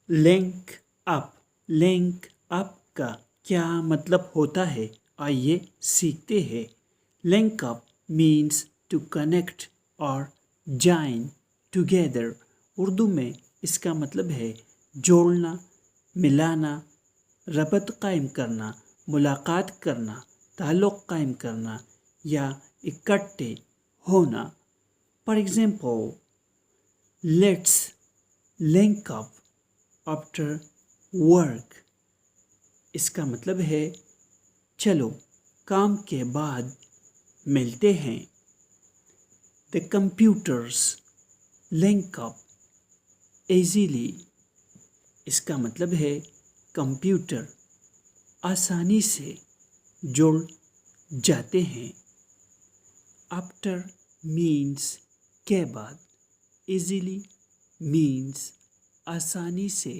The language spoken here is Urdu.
لنک اپ لنک اپ کا کیا مطلب ہوتا ہے؟ آئیے سیکھتے ہیں۔ Link up means to connect اور جوائن ٹوگیدر۔ اردو میں اس کا مطلب ہے جوڑنا، ملانا، ربط قائم کرنا، ملاقات کرنا، تعلق قائم کرنا یا اکٹھے ہونا۔ For example, let's link up after work. اس کا مطلب ہے چلو کام کے بعد ملتے ہیں۔ The computers link up easily۔ اس کا مطلب ہے کمپیوٹر آسانی سے جڑ جاتے ہیں۔ After means کے بعد، easily means آسانی سے۔